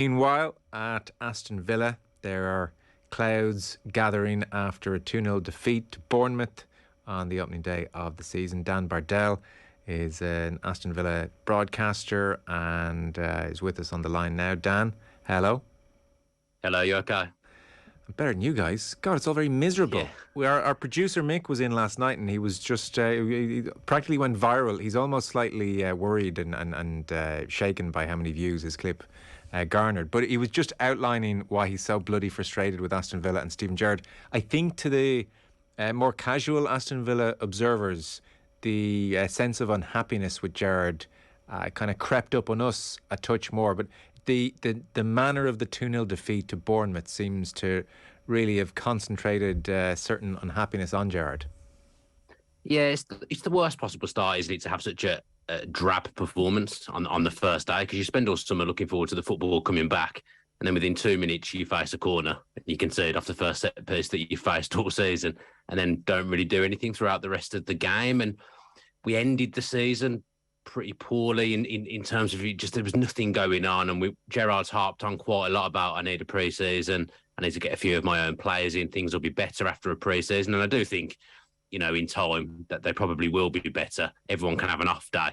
Meanwhile, at Aston Villa, there are clouds gathering after a 2-0 defeat to Bournemouth on the opening day of the season. Dan Bardell is an Aston Villa broadcaster and is with us on the line now. Dan, hello. Hello, you okay? I'm better than you guys. God, it's all very miserable. Yeah. Our producer Mick was in last night and he was just he practically went viral. He's almost slightly worried and shaken by how many views his clip garnered. But he was just outlining why he's so bloody frustrated with Aston Villa and Steven Gerrard. I think to the more casual Aston Villa observers, the sense of unhappiness with Gerrard kind of crept up on us a touch more. But the manner of the 2-0 defeat to Bournemouth seems to really have concentrated certain unhappiness on Gerrard. Yeah, it's the worst possible start, isn't it, to have such a drab performance on the first day, because you spend all summer looking forward to the football coming back, and then within 2 minutes you face a corner and you concede off the first set piece that you faced all season, and then don't really do anything throughout the rest of the game. And we ended the season pretty poorly in terms of just there was nothing going on, and Gerrard's harped on quite a lot about I need a pre-season, I need to get a few of my own players in, things will be better after a pre-season, and I do think, you know, in time that they probably will be better. Everyone can have an off day,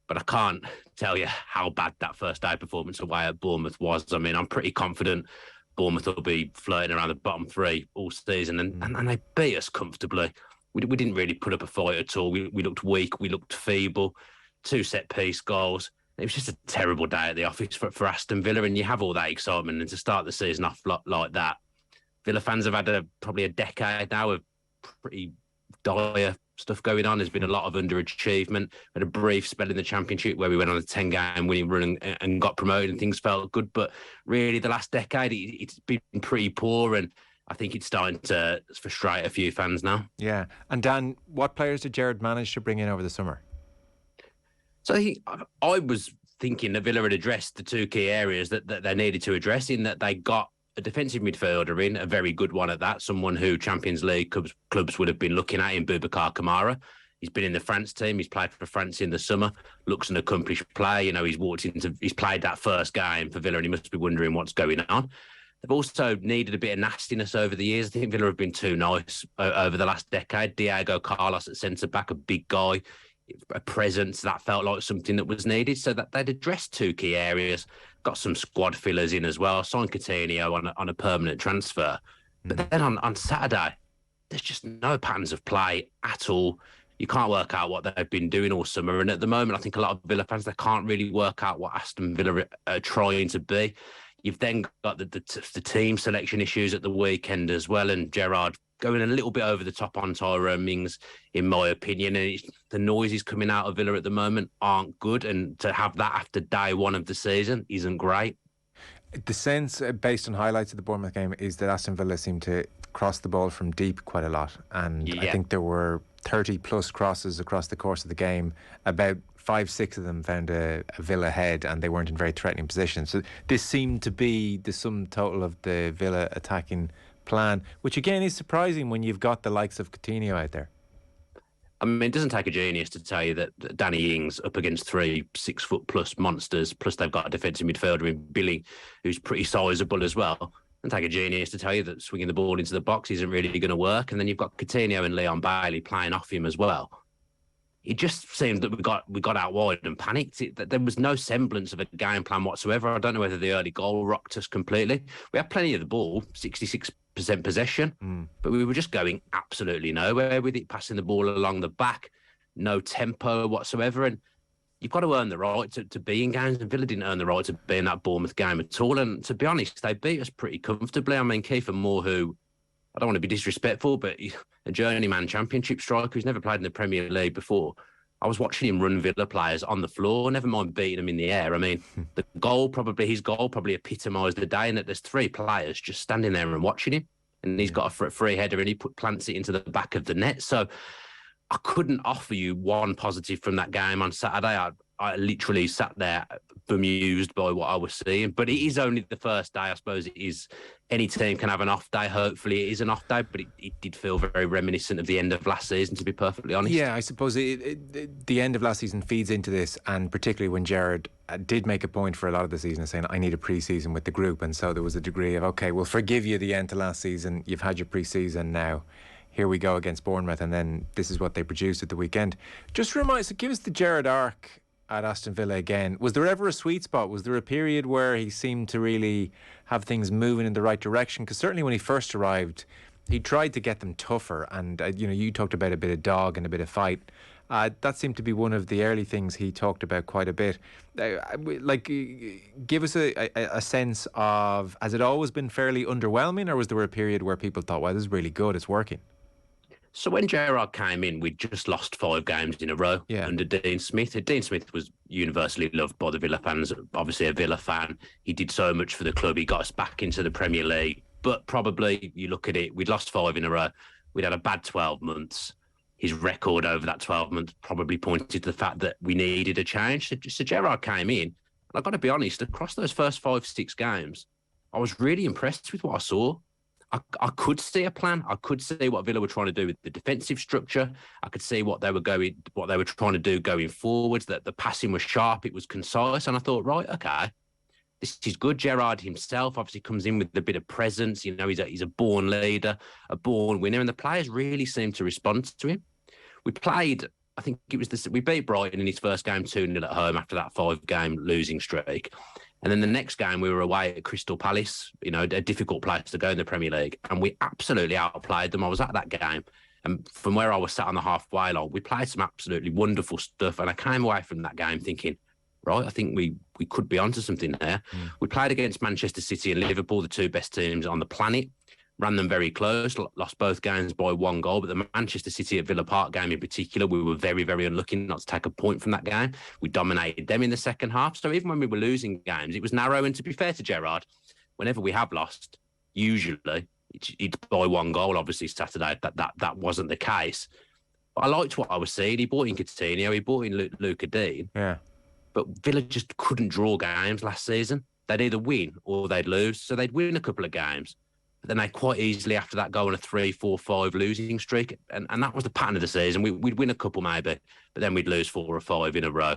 but I can't tell you how bad that first day performance away at Bournemouth was. I mean, I'm pretty confident Bournemouth will be flirting around the bottom three all season, and they beat us comfortably. We didn't really put up a fight at all. We looked weak, we looked feeble. 2 set-piece goals. It was just a terrible day at the office for Aston Villa, and you have all that excitement, and to start the season off like that. Villa fans have had probably a decade now of pretty dire stuff going on. There's been a lot of underachievement. We had a brief spell in the Championship where we went on a 10-game winning run and got promoted and things felt good, but really the last decade it's been pretty poor, and I think it's starting to frustrate a few fans now. Yeah. And Dan, what players did Gerrard manage to bring in over the summer? So I was thinking that Villa had addressed the 2 key areas that they needed to address, in that they got a defensive midfielder in, a very good one at that, someone who Champions League clubs would have been looking at in Boubacar Kamara. He's been in the France team. He's played for France in the summer. Looks an accomplished player. You know, he's played that first game for Villa, and he must be wondering what's going on. They've also needed a bit of nastiness over the years. I think Villa have been too nice over the last decade. Diego Carlos at centre-back, a big guy, a presence that felt like something that was needed, so that they'd addressed 2 key areas, got some squad fillers in as well, signed Coutinho on a permanent transfer. But then on Saturday, there's just no patterns of play at all. You can't work out what they've been doing all summer, and at the moment I think a lot of Villa fans, they can't really work out what Aston Villa are trying to be. You've then got the team selection issues at the weekend as well, and Gerrard going a little bit over the top on Tyrone Mings, in my opinion. And the noises coming out of Villa at the moment aren't good, and to have that after day one of the season isn't great. The sense, based on highlights of the Bournemouth game, is that Aston Villa seemed to cross the ball from deep quite a lot. And I think there were 30 plus crosses across the course of the game. About 5-6 of them found a Villa head, and they weren't in very threatening positions. So this seemed to be the sum total of the Villa attacking plan, which again is surprising when you've got the likes of Coutinho out there. I mean, it doesn't take a genius to tell you that Danny Ings up against 3 6-foot-plus monsters, plus they've got a defensive midfielder in Billy, who's pretty sizable as well. It doesn't take a genius to tell you that swinging the ball into the box isn't really going to work. And then you've got Coutinho and Leon Bailey playing off him as well. It just seemed that we got out wide and panicked. There was no semblance of a game plan whatsoever. I don't know whether the early goal rocked us completely. We had plenty of the ball, 66% possession, but we were just going absolutely nowhere with it, passing the ball along the back, no tempo whatsoever. And you've got to earn the right to be in games, and Villa didn't earn the right to be in that Bournemouth game at all. And to be honest, they beat us pretty comfortably. I mean, Kiefer Moore, who, I don't want to be disrespectful, but a journeyman Championship striker who's never played in the Premier League before. I was watching him run Villa players on the floor, never mind beating them in the air. I mean, his goal probably epitomised the day, and that there's 3 players just standing there and watching him. And he's got a free header and he plants it into the back of the net. So I couldn't offer you one positive from that game on Saturday. I literally sat there bemused by what I was seeing. But it is only the first day. I suppose it is. Any team can have an off day. Hopefully it is an off day, but it did feel very reminiscent of the end of last season, to be perfectly honest. Yeah, I suppose the end of last season feeds into this, and particularly when Gerrard did make a point for a lot of the season of saying, I need a pre-season with the group, and so there was a degree of, okay, we'll forgive you the end to last season, you've had your pre-season now, here we go against Bournemouth, and then this is what they produced at the weekend. Just remind us, give us the Gerrard arc at Aston Villa again. Was there ever a sweet spot? Was there a period where he seemed to really have things moving in the right direction? Because certainly when he first arrived, he tried to get them tougher, and you talked about a bit of dog and a bit of fight. That seemed to be one of the early things he talked about quite a bit. Give us a sense of, has it always been fairly underwhelming, or was there a period where people thought, well, this is really good, it's working? So when Gerrard came in, we'd just lost 5 games in a row under Dean Smith. Dean Smith was universally loved by the Villa fans, obviously a Villa fan. He did so much for the club. He got us back into the Premier League. But probably, you look at it, we'd lost 5 in a row. We'd had a bad 12 months. His record over that 12 months probably pointed to the fact that we needed a change. So Gerrard came in, and I've got to be honest, across those first 5-6 games, I was really impressed with what I saw. I could see a plan. I could see what Villa were trying to do with the defensive structure. I could see what they were trying to do going forwards, that the passing was sharp, it was concise. And I thought, right, okay, this is good. Gerrard himself obviously comes in with a bit of presence. He's a born leader, a born winner, and the players really seem to respond to him. We played, I think it was we beat Brighton in his first game 2-0 at home after that 5-game losing streak. And then the next game, we were away at Crystal Palace, a difficult place to go in the Premier League. And we absolutely outplayed them. I was at that game. And from where I was sat on the halfway line, we played some absolutely wonderful stuff. And I came away from that game thinking, right, I think we could be onto something there. We played against Manchester City and Liverpool, the 2 best teams on the planet. Ran them very close, lost both games by 1 goal. But the Manchester City at Villa Park game in particular, we were very, very unlucky not to take a point from that game. We dominated them in the second half. So even when we were losing games, it was narrow. And to be fair to Gerrard, whenever we have lost, usually it's by 1 goal. Obviously, Saturday, that wasn't the case. But I liked what I was seeing. He brought in Coutinho, he brought in Luca Dean. Yeah. But Villa just couldn't draw games last season. They'd either win or they'd lose. So they'd win a couple of games. Then they quite easily, after that, go on a 3, 4, 5 losing streak. And that was the pattern of the season. We'd win a couple maybe, but then we'd lose 4 or 5 in a row.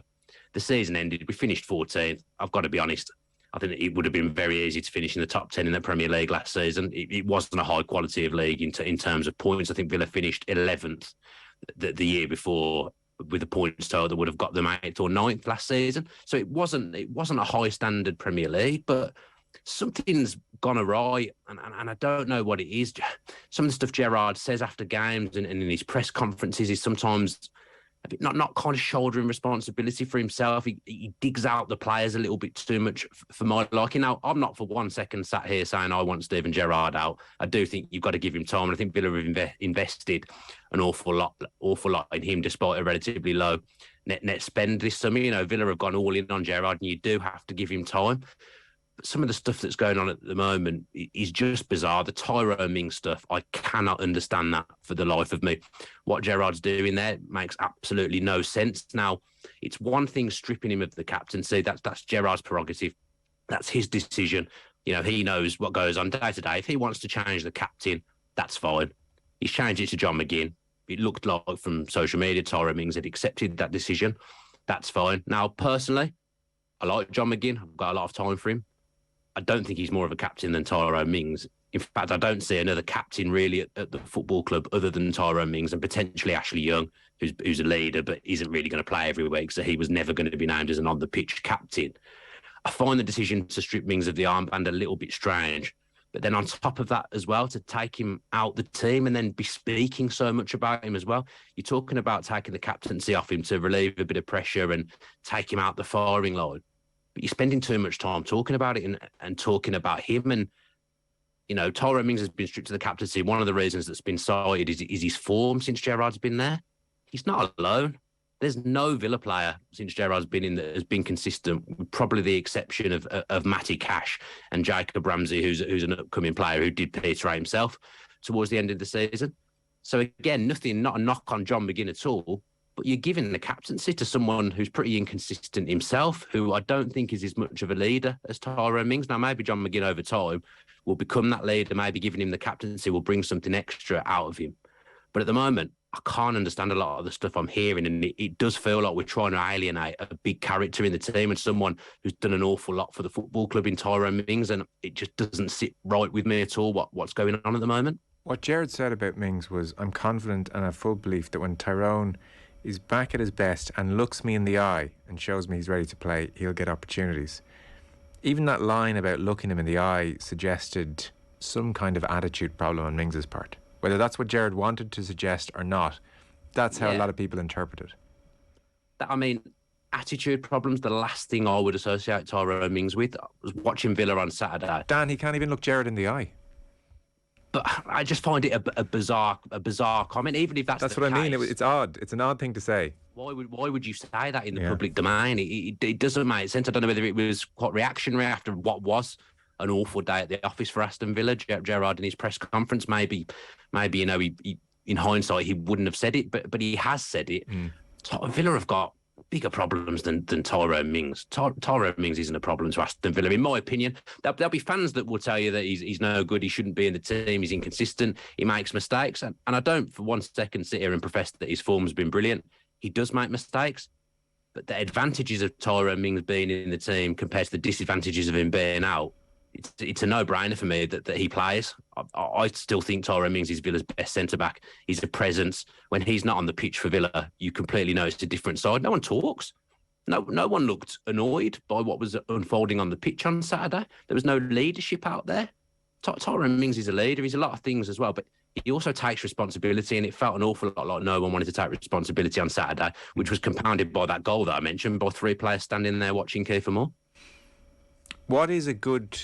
The season ended. We finished 14th. I've got to be honest. I think it would have been very easy to finish in the top 10 in the Premier League last season. It wasn't a high quality of league in terms of points. I think Villa finished 11th the year before with a points total that would have got them 8th or 9th last season. So it wasn't a high standard Premier League, but something's gone awry, and I don't know what it is. Some of the stuff Gerrard says after games and in his press conferences is sometimes a bit not kind of shouldering responsibility for himself. He digs out the players a little bit too much for my liking. Now, I'm not for 1 second sat here saying I want Steven Gerrard out. I do think you've got to give him time, and I think Villa have invested an awful lot in him, despite a relatively low net spend this summer. Villa have gone all in on Gerrard, and you do have to give him time. Some of the stuff that's going on at the moment is just bizarre. The Tyrone Mings stuff, I cannot understand that for the life of me. What Gerrard's doing there makes absolutely no sense. Now, it's one thing stripping him of the captaincy. That's Gerrard's prerogative. That's his decision. He knows what goes on day to day. If he wants to change the captain, that's fine. He's changed it to John McGinn. It looked like from social media, Tyrone Mings had accepted that decision. That's fine. Now, personally, I like John McGinn. I've got a lot of time for him. I don't think he's more of a captain than Tyrone Mings. In fact, I don't see another captain really at the football club other than Tyrone Mings, and potentially Ashley Young, who's a leader but isn't really going to play every week, so he was never going to be named as an on-the-pitch captain. I find the decision to strip Mings of the armband a little bit strange. But then on top of that as well, to take him out the team and then be speaking so much about him as well. You're talking about taking the captaincy off him to relieve a bit of pressure and take him out the firing line. But you're spending too much time talking about it and talking about him. And, Tyrone Mings has been stripped to the captaincy. One of the reasons that's been cited is his form since Gerrard's been there. He's not alone. There's no Villa player since Gerrard's been in that has been consistent, with probably the exception of Matty Cash and Jacob Ramsey, who's an upcoming player who did peter himself towards the end of the season. So again, not a knock on John McGinn at all, but you're giving the captaincy to someone who's pretty inconsistent himself, who I don't think is as much of a leader as Tyrone Mings. Now, maybe John McGinn over time will become that leader. Maybe giving him the captaincy will bring something extra out of him. But at the moment, I can't understand a lot of the stuff I'm hearing, and it does feel like we're trying to alienate a big character in the team and someone who's done an awful lot for the football club in Tyrone Mings, and it just doesn't sit right with me at all what's going on at the moment. What Gerrard said about Mings was, I'm confident and have full belief that when Tyrone is back at his best and looks me in the eye and shows me he's ready to play, he'll get opportunities. Even that line about looking him in the eye suggested some kind of attitude problem on Mings's part. Whether that's what Gerrard wanted to suggest or not, that's how a lot of people interpret it. I mean, attitude problems, the last thing I would associate Tyrone Mings with. I was watching Villa on Saturday. Dan, he can't even look Gerrard in the eye. But I just find it a bizarre comment, even if that's what I mean. It's odd. It's an odd thing to say. Why would you say that in the public domain? It doesn't make sense. I don't know whether it was quite reactionary after what was an awful day at the office for Aston Villa. Gerrard in his press conference, maybe he in hindsight he wouldn't have said it, but he has said it. Villa have got bigger problems than Tyrone Mings. Tyrone Mings isn't a problem to Aston Villa, in my opinion. There'll be fans that will tell you that he's no good, he shouldn't be in the team, he's inconsistent, he makes mistakes. And I don't for one second sit here and profess that his form's been brilliant. He does make mistakes. But the advantages of Tyrone Mings being in the team compared to the disadvantages of him being out, it's a no-brainer for me that he plays. I still think Tyrone Mings is Villa's best centre-back. He's a presence. When he's not on the pitch for Villa, you completely know it's a different side. No one talks. No one looked annoyed by what was unfolding on the pitch on Saturday. There was no leadership out there. Tyrone Mings is a leader. He's a lot of things as well, but he also takes responsibility, and it felt an awful lot like no one wanted to take responsibility on Saturday, which was compounded by that goal that I mentioned, by three players standing there watching Kiefer Moore. What is a good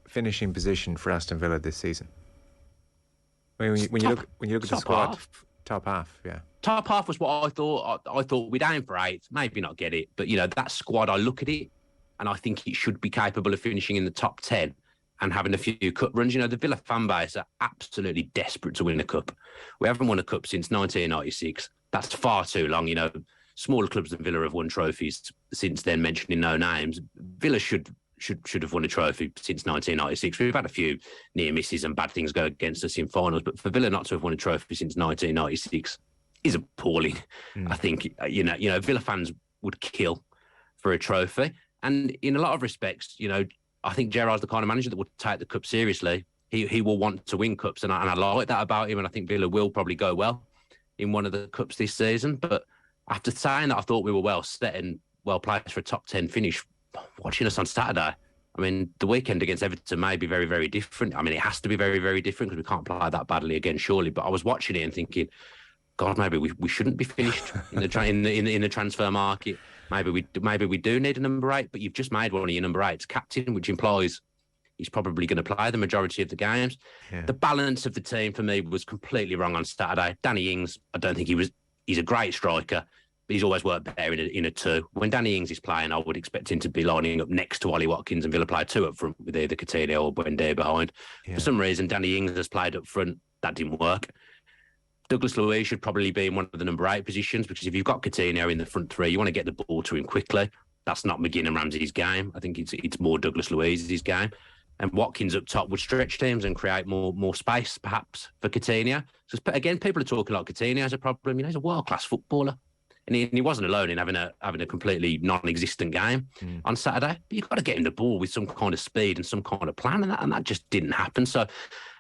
finishing position for Aston Villa this season? I mean, when you look at the squad, top half, yeah. Top half was what I thought. I thought we'd aim for 8th, maybe not get it, but that squad, I look at it and I think it should be capable of finishing in the top 10 and having a few cup runs. The Villa fan base are absolutely desperate to win a cup. We haven't won a cup since 1996. That's far too long. Smaller clubs than Villa have won trophies since then, mentioning no names. Villa should have won a trophy since 1996. We've had a few near misses and bad things go against us in finals, but for Villa not to have won a trophy since 1996 is appalling. I think Villa fans would kill for a trophy, and in a lot of respects, I think Gerrard's the kind of manager that will take the cup seriously. He will want to win cups, and I like that about him, and I think Villa will probably go well in one of the cups this season. But after saying that, I thought we were well set and well placed for a top 10 finish. Watching us on Saturday, I mean, the weekend against Everton may be very, very different. I mean, it has to be very, very different because we can't play that badly again, surely. But I was watching it and thinking, God, maybe we shouldn't be finished in the transfer market. Maybe we do need a number 8, but you've just made one of your number 8s captain, which implies he's probably going to play the majority of the games. Yeah. The balance of the team for me was completely wrong on Saturday. Danny Ings, I don't think he's a great striker. He's always worked better in a 2. When Danny Ings is playing, I would expect him to be lining up next to Ollie Watkins, and Villa play 2 up front with either Coutinho or Buendia behind. Yeah. For some reason, Danny Ings has played up front. That didn't work. Douglas Luiz should probably be in one of the number 8 positions, because if you've got Coutinho in the front 3, you want to get the ball to him quickly. That's not McGinn and Ramsey's game. I think it's more Douglas Luiz's game. And Watkins up top would stretch teams and create more space, perhaps, for Coutinho. So again, people are talking like Coutinho has a problem. He's a world-class footballer. And he wasn't alone in having a completely non-existent game on Saturday. But you've got to get him the ball with some kind of speed and some kind of plan, and that just didn't happen. So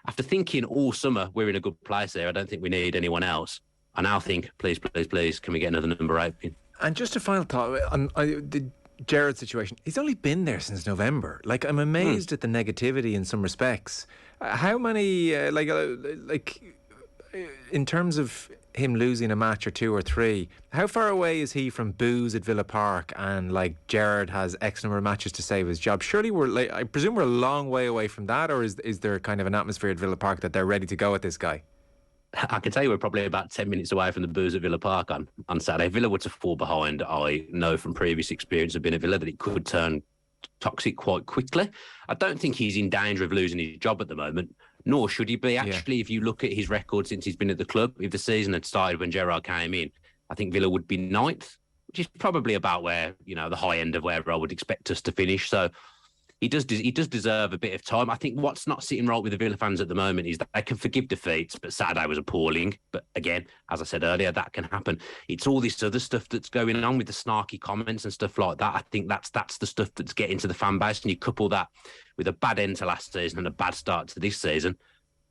after thinking all summer we're in a good place there, I don't think we need anyone else. I now think, please, can we get another number 8 in? And just a final thought on the Gerrard situation. He's only been there since November. Like, I'm amazed at the negativity in some respects. How many, in terms of him losing a match or 2 or 3, how far away is he from boos at Villa Park and Gerrard has X number of matches to save his job? Surely I presume we're a long way away from that, or is there kind of an atmosphere at Villa Park that they're ready to go at this guy? I can tell you we're probably about 10 minutes away from the boos at Villa Park on Saturday. Villa were to fall behind. I know from previous experience of being at Villa that it could turn toxic quite quickly. I don't think he's in danger of losing his job at the moment, nor should he be. Actually, if you look at his record since he's been at the club, if the season had started when Gerrard came in, I think Villa would be ninth, which is probably about where, the high end of where I would expect us to finish. So he does deserve a bit of time. I think what's not sitting right with the Villa fans at the moment is that they can forgive defeats, but Saturday was appalling. But again, as I said earlier, that can happen. It's all this other stuff that's going on with the snarky comments and stuff like that. I think that's the stuff that's getting to the fan base, and you couple that with a bad end to last season and a bad start to this season,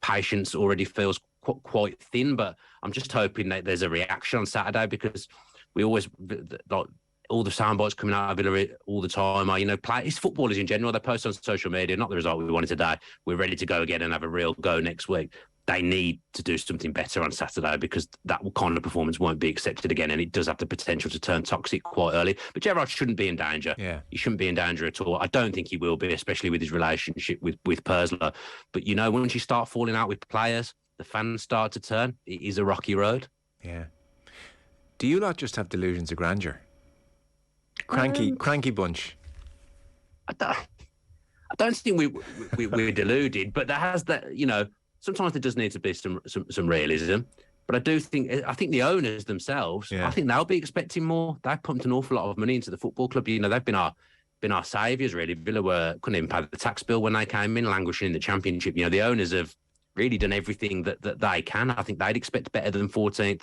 patience already feels quite thin. But I'm just hoping that there's a reaction on Saturday, because we always, like, all the sound bites coming out of Villa all the time are, it's footballers in general. They post on social media, not the result we wanted today. We're ready to go again and have a real go next week. They need to do something better on Saturday, because that kind of performance won't be accepted again, and it does have the potential to turn toxic quite early. But Gerrard shouldn't be in danger. Yeah. He shouldn't be in danger at all. I don't think he will be, especially with his relationship with Pursler. But, once you start falling out with players, the fans start to turn. It is a rocky road. Yeah. Do you lot just have delusions of grandeur? Cranky bunch. I don't think we're deluded, but there has that, sometimes there does need to be some realism. But I think the owners themselves, I think they'll be expecting more. They've pumped an awful lot of money into the football club. They've been our saviours, really. Villa couldn't even pay the tax bill when they came in, languishing in the Championship. The owners have really done everything that they can. I think they'd expect better than 14th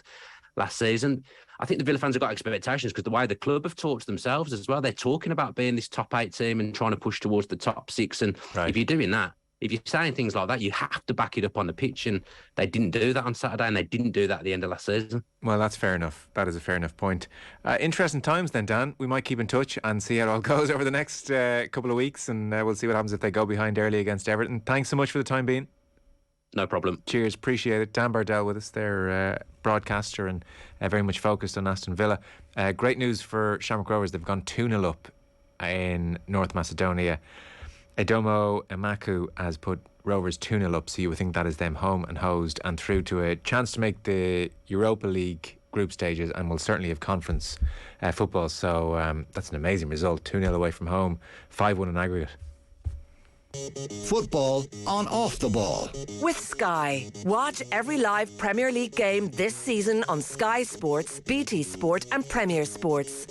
last season. I think the Villa fans have got expectations, because the way the club have talked themselves as well, they're talking about being this top 8 team and trying to push towards the top 6. And if you're doing that, if you're saying things like that, you have to back it up on the pitch. And they didn't do that on Saturday, and they didn't do that at the end of last season. Well, that's fair enough. That is a fair enough point. Interesting times then, Dan. We might keep in touch and see how it all goes over the next couple of weeks, and we'll see what happens if they go behind early against Everton. Thanks so much for the time being. No problem. Cheers, appreciate it. Dan Bardell with us there, broadcaster, and very much focused on Aston Villa. Great news for Shamrock Rovers. They've gone 2-0 up in North Macedonia. Edomo Emaku has put Rovers 2-0 up, so you would think that is them home and hosed and through to a chance to make the Europa League group stages, and will certainly have conference football. So that's an amazing result. 2-0 away from home, 5-1 in aggregate. Football on Off the Ball. With Sky. Watch every live Premier League game this season on Sky Sports, BT Sport and Premier Sports.